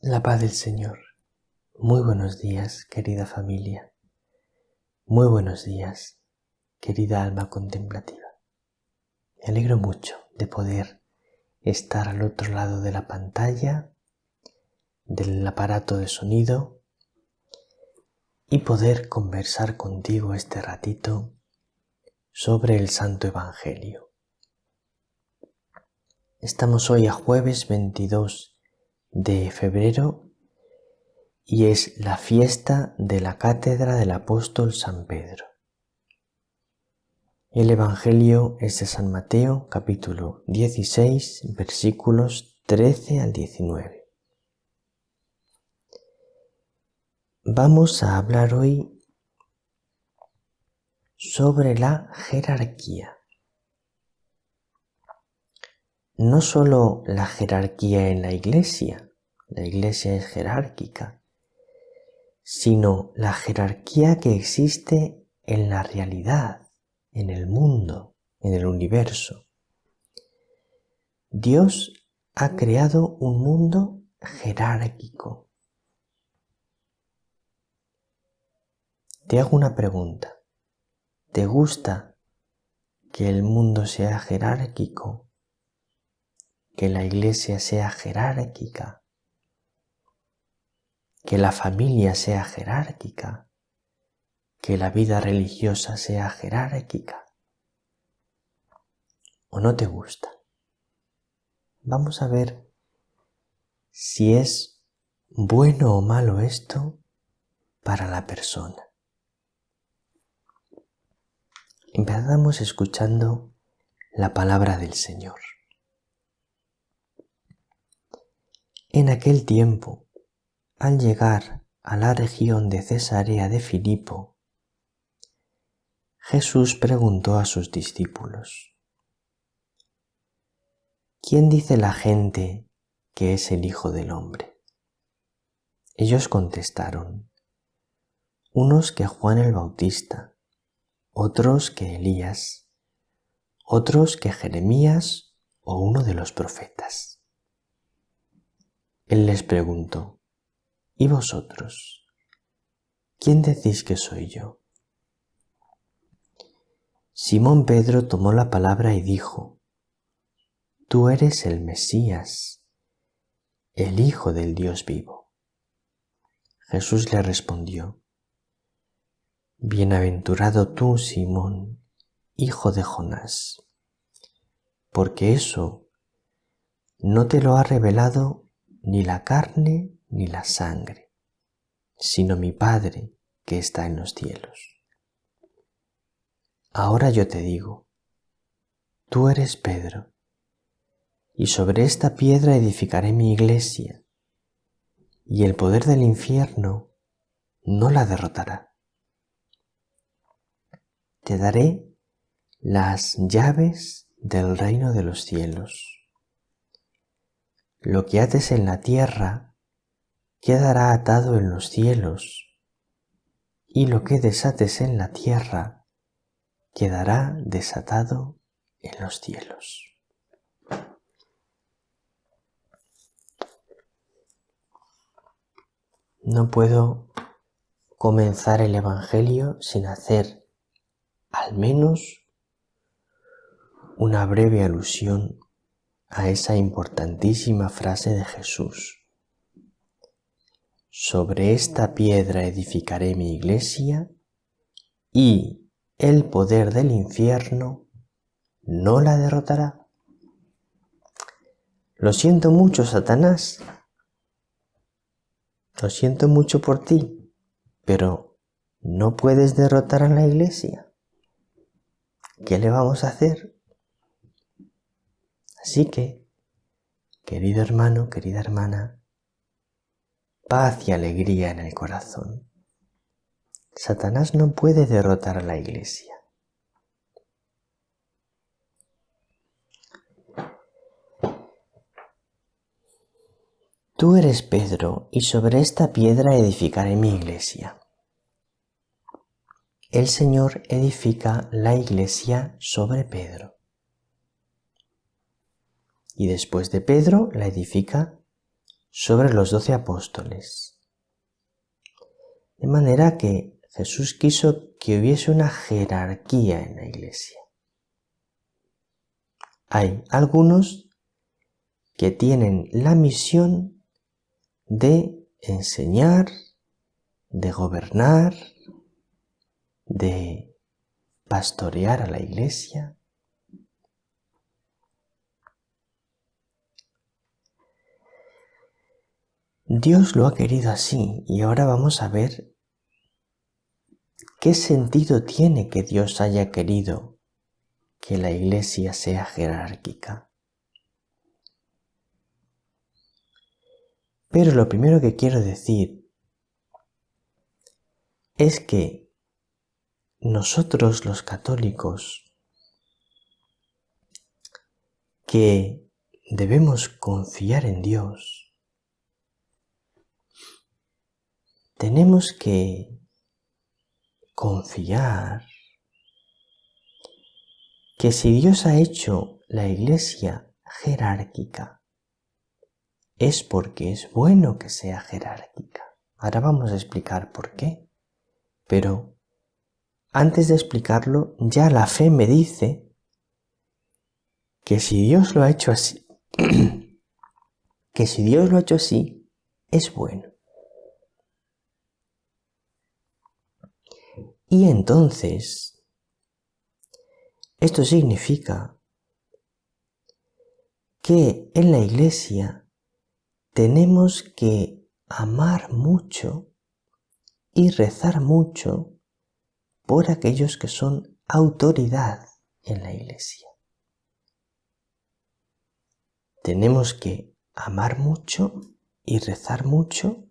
La paz del Señor. Muy buenos días, querida familia. Muy buenos días, querida alma contemplativa. Me alegro mucho de poder estar al otro lado de la pantalla, del aparato de sonido y poder conversar contigo este ratito sobre el Santo Evangelio. Estamos hoy a jueves 22 de febrero y es la fiesta de la cátedra del apóstol San Pedro. El Evangelio es de San Mateo, capítulo 16, versículos 13 al 19. Vamos a hablar hoy sobre la jerarquía. No solo la jerarquía en la iglesia es jerárquica, sino la jerarquía que existe en la realidad, en el mundo, en el universo. Dios ha creado un mundo jerárquico. Te hago una pregunta. ¿Te gusta que el mundo sea jerárquico? ¿Que la iglesia sea jerárquica? ¿Que la familia sea jerárquica? ¿Que la vida religiosa sea jerárquica? ¿O no te gusta? Vamos a ver si es bueno o malo esto para la persona. Empezamos escuchando la palabra del Señor. En aquel tiempo, al llegar a la región de Cesarea de Filipo, Jesús preguntó a sus discípulos: ¿Quién dice la gente que es el Hijo del Hombre? Ellos contestaron: unos que Juan el Bautista, otros que Elías, otros que Jeremías o uno de los profetas. Él les preguntó: ¿y vosotros? ¿Quién decís que soy yo? Simón Pedro tomó la palabra y dijo: Tú eres el Mesías, el Hijo del Dios vivo. Jesús le respondió: Bienaventurado tú, Simón, hijo de Jonás, porque eso no te lo ha revelado ni la carne ni la sangre, sino mi Padre que está en los cielos. Ahora yo te digo, tú eres Pedro, y sobre esta piedra edificaré mi iglesia, y el poder del infierno no la derrotará. Te daré las llaves del reino de los cielos. Lo que ates en la tierra quedará atado en los cielos, y lo que desates en la tierra quedará desatado en los cielos. No puedo comenzar el Evangelio sin hacer al menos una breve alusión a esa importantísima frase de Jesús: sobre esta piedra edificaré mi iglesia y el poder del infierno no la derrotará. Lo siento mucho, Satanás. Lo siento mucho por ti, pero no puedes derrotar a la iglesia. ¿Qué le vamos a hacer? Así que, querido hermano, querida hermana, paz y alegría en el corazón. Satanás no puede derrotar a la iglesia. Tú eres Pedro, y sobre esta piedra edificaré mi iglesia. El Señor edifica la iglesia sobre Pedro. Y después de Pedro la edifica sobre los 12 apóstoles. De manera que Jesús quiso que hubiese una jerarquía en la Iglesia. Hay algunos que tienen la misión de enseñar, de gobernar, de pastorear a la Iglesia. Dios lo ha querido así y ahora vamos a ver qué sentido tiene que Dios haya querido que la Iglesia sea jerárquica. Pero lo primero que quiero decir es que nosotros los católicos, que debemos confiar en Dios, tenemos que confiar que si Dios ha hecho la Iglesia jerárquica, es porque es bueno que sea jerárquica. Ahora vamos a explicar por qué. Pero antes de explicarlo, ya la fe me dice que si Dios lo ha hecho así, es bueno. Y entonces, esto significa que en la Iglesia tenemos que amar mucho y rezar mucho por aquellos que son autoridad en la Iglesia. Tenemos que amar mucho y rezar mucho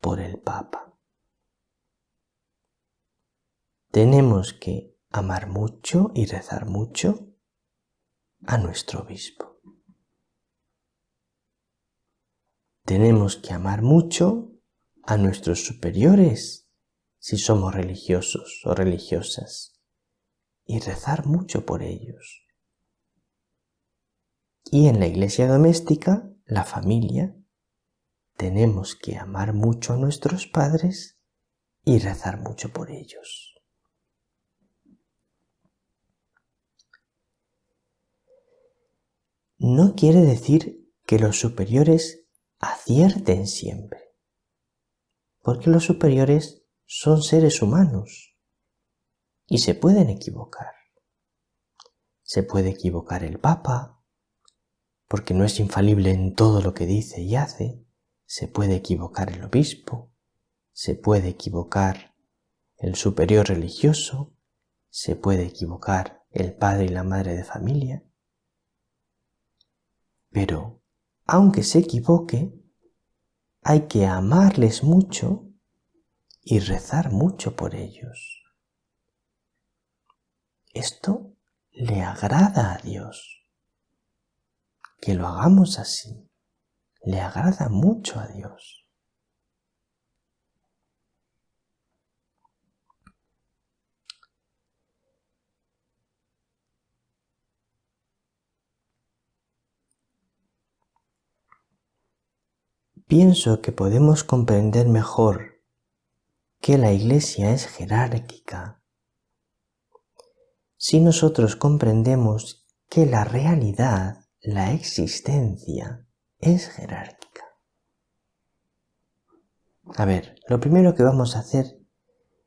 por el Papa. Tenemos que amar mucho y rezar mucho a nuestro obispo. Tenemos que amar mucho a nuestros superiores, si somos religiosos o religiosas, y rezar mucho por ellos. Y en la iglesia doméstica, la familia, tenemos que amar mucho a nuestros padres y rezar mucho por ellos. No quiere decir que los superiores acierten siempre, porque los superiores son seres humanos y se pueden equivocar. Se puede equivocar el Papa, porque no es infalible en todo lo que dice y hace. Se puede equivocar el obispo, se puede equivocar el superior religioso, se puede equivocar el padre y la madre de familia. Pero, aunque se equivoque, hay que amarles mucho y rezar mucho por ellos. Esto le agrada a Dios. Que lo hagamos así, le agrada mucho a Dios. Pienso que podemos comprender mejor que la Iglesia es jerárquica si nosotros comprendemos que la realidad, la existencia, es jerárquica. A ver, lo primero que vamos a hacer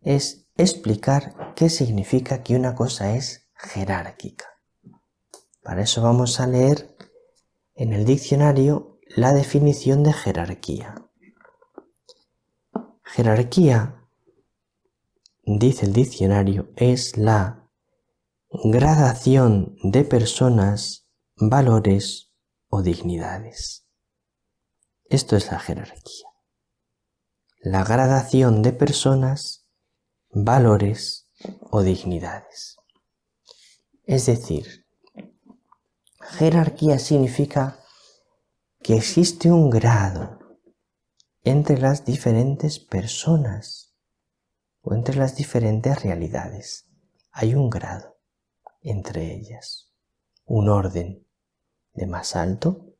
es explicar qué significa que una cosa es jerárquica. Para eso vamos a leer en el diccionario la definición de jerarquía. Jerarquía, dice el diccionario, es la gradación de personas, valores o dignidades. Esto es la jerarquía. La gradación de personas, valores o dignidades. Es decir, jerarquía significa que existe un grado entre las diferentes personas o entre las diferentes realidades. Hay un grado entre ellas, un orden de más alto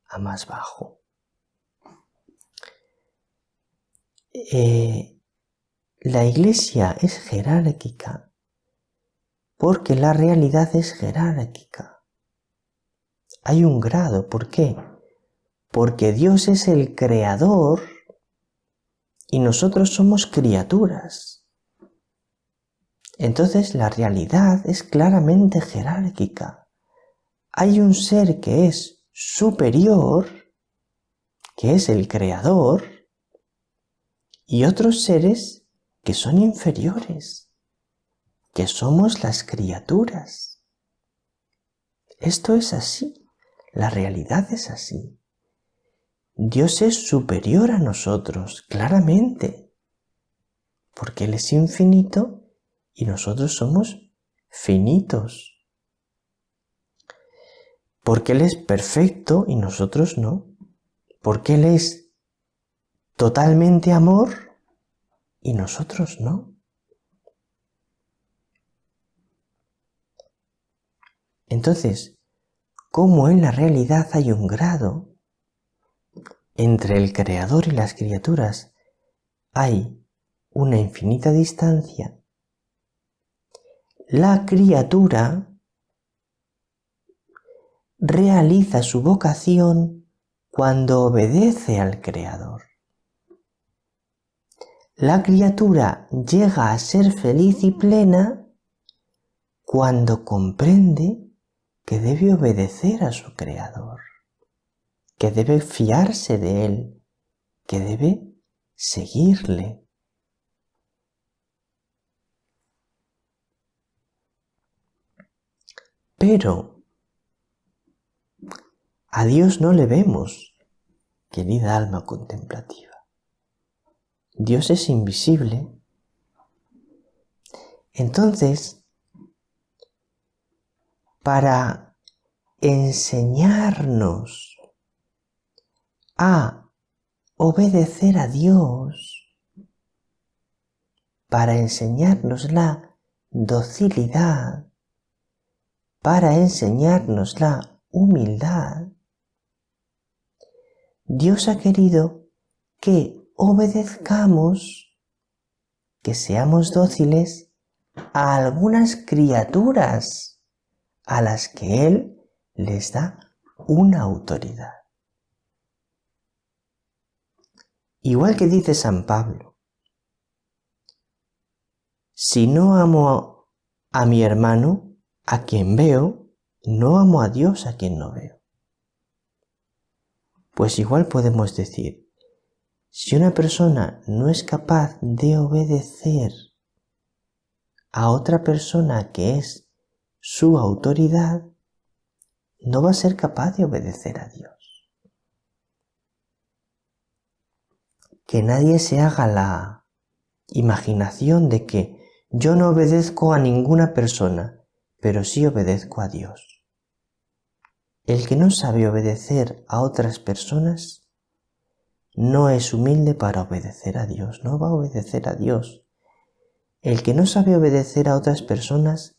a más bajo. la Iglesia es jerárquica porque la realidad es jerárquica. Hay un grado. ¿Por qué? Porque Dios es el creador y nosotros somos criaturas. Entonces la realidad es claramente jerárquica. Hay un ser que es superior, que es el creador, y otros seres que son inferiores, que somos las criaturas. Esto es así, la realidad es así. Dios es superior a nosotros, claramente, porque Él es infinito y nosotros somos finitos. Porque Él es perfecto y nosotros no. Porque Él es totalmente amor y nosotros no. Entonces, ¿cómo en la realidad hay un grado entre el creador y las criaturas? Hay una infinita distancia. La criatura realiza su vocación cuando obedece al creador. La criatura llega a ser feliz y plena cuando comprende que debe obedecer a su creador, que debe fiarse de él, que debe seguirle. Pero a Dios no le vemos, querida alma contemplativa. Dios es invisible. Entonces, para enseñarnos a obedecer a Dios, para enseñarnos la docilidad, para enseñarnos la humildad, Dios ha querido que obedezcamos, que seamos dóciles a algunas criaturas a las que Él les da una autoridad. Igual que dice San Pablo, si no amo a mi hermano, a quien veo, no amo a Dios a quien no veo. Pues igual podemos decir, si una persona no es capaz de obedecer a otra persona que es su autoridad, no va a ser capaz de obedecer a Dios. Que nadie se haga la imaginación de que yo no obedezco a ninguna persona, pero sí obedezco a Dios. El que no sabe obedecer a otras personas no es humilde para obedecer a Dios, no va a obedecer a Dios. El que no sabe obedecer a otras personas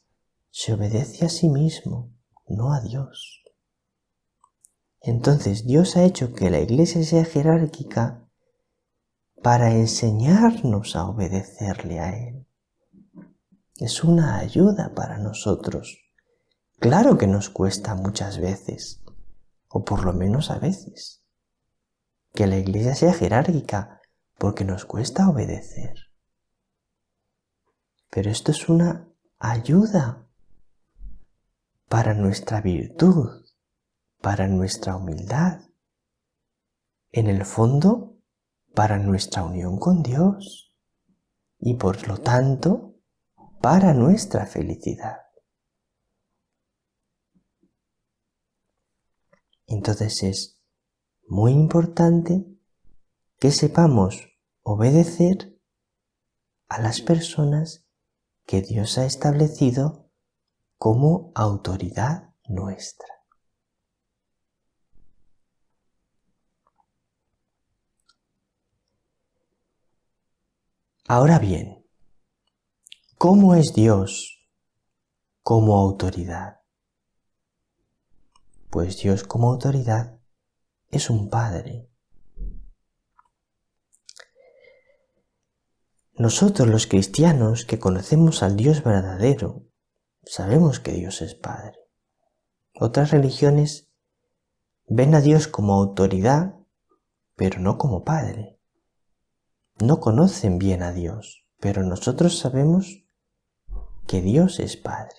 se obedece a sí mismo, no a Dios. Entonces Dios ha hecho que la Iglesia sea jerárquica para enseñarnos a obedecerle a Él. Es una ayuda para nosotros. Claro que nos cuesta muchas veces, o por lo menos a veces, que la Iglesia sea jerárquica, porque nos cuesta obedecer. Pero esto es una ayuda para nuestra virtud, para nuestra humildad, en el fondo, para nuestra unión con Dios y por lo tanto, para nuestra felicidad. Entonces es muy importante que sepamos obedecer a las personas que Dios ha establecido como autoridad nuestra. Ahora bien, ¿cómo es Dios como autoridad? Pues Dios como autoridad es un Padre. nosotros los cristianos que conocemos al Dios verdadero, sabemos que Dios es Padre. Otras religiones ven a Dios como autoridad, pero no como Padre. No conocen bien a Dios, pero nosotros sabemos que Dios es Padre.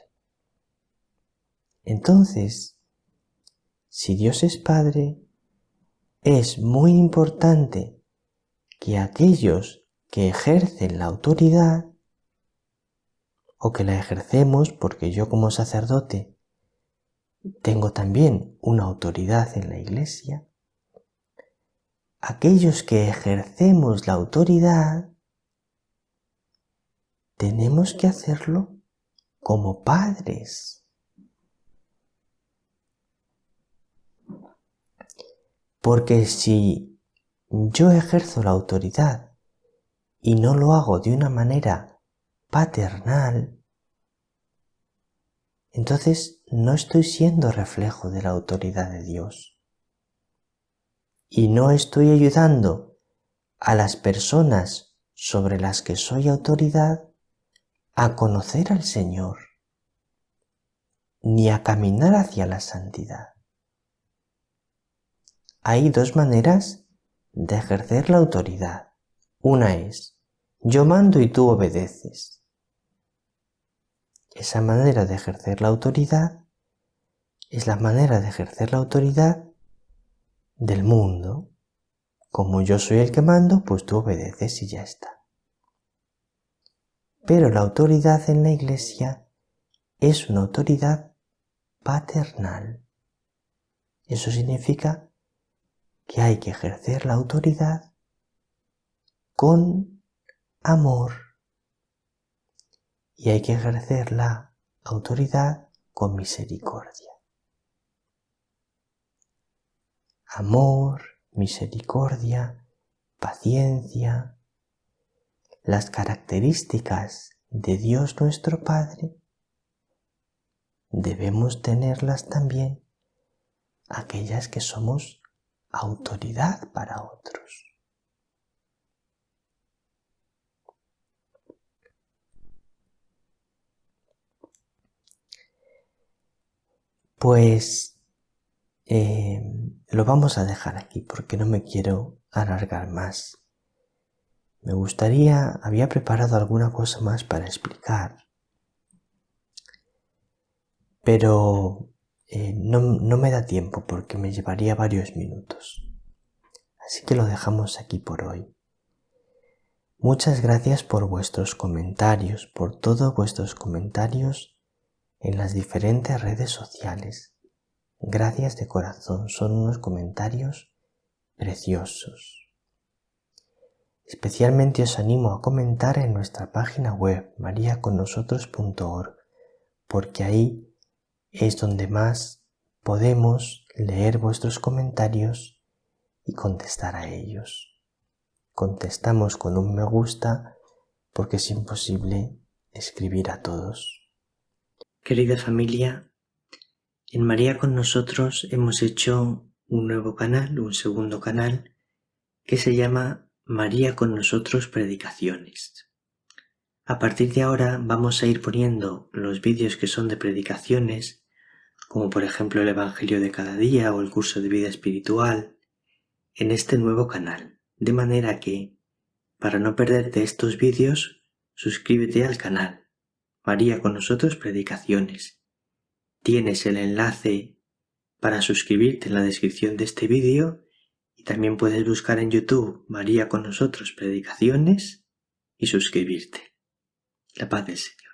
Entonces, si Dios es Padre, es muy importante que aquellos que ejercen la autoridad, o que la ejercemos porque yo como sacerdote tengo también una autoridad en la Iglesia, aquellos que ejercemos la autoridad tenemos que hacerlo como padres. Porque si yo ejerzo la autoridad y no lo hago de una manera paternal, entonces no estoy siendo reflejo de la autoridad de Dios. Y no estoy ayudando a las personas sobre las que soy autoridad a conocer al Señor, ni a caminar hacia la santidad. Hay dos maneras de ejercer la autoridad. Una es, yo mando y tú obedeces. Esa manera de ejercer la autoridad es la manera de ejercer la autoridad del mundo. Como yo soy el que mando, pues tú obedeces y ya está. Pero la autoridad en la Iglesia es una autoridad paternal. Eso significa que hay que ejercer la autoridad con amor y hay que ejercer la autoridad con misericordia. Amor, misericordia, paciencia, las características de Dios nuestro Padre, debemos tenerlas también aquellas que somos autoridad para otros. Pues lo vamos a dejar aquí porque no me quiero alargar más. Había preparado alguna cosa más para explicar, pero no me da tiempo porque me llevaría varios minutos. Así que lo dejamos aquí por hoy. Muchas gracias por vuestros comentarios, por todos vuestros comentarios en las diferentes redes sociales. Gracias de corazón, son unos comentarios preciosos. Especialmente os animo a comentar en nuestra página web mariaconnosotros.org, porque ahí es donde más podemos leer vuestros comentarios y contestar a ellos. Contestamos con un me gusta porque es imposible escribir a todos. Querida familia, en María con Nosotros hemos hecho un nuevo canal, un segundo canal, que se llama María con Nosotros Predicaciones. A partir de ahora vamos a ir poniendo los vídeos que son de predicaciones, como por ejemplo el Evangelio de cada día o el curso de vida espiritual, en este nuevo canal, de manera que, para no perderte estos vídeos, suscríbete al canal María con Nosotros Predicaciones. Tienes el enlace para suscribirte en la descripción de este vídeo y también puedes buscar en YouTube María con Nosotros Predicaciones y suscribirte. La paz del Señor.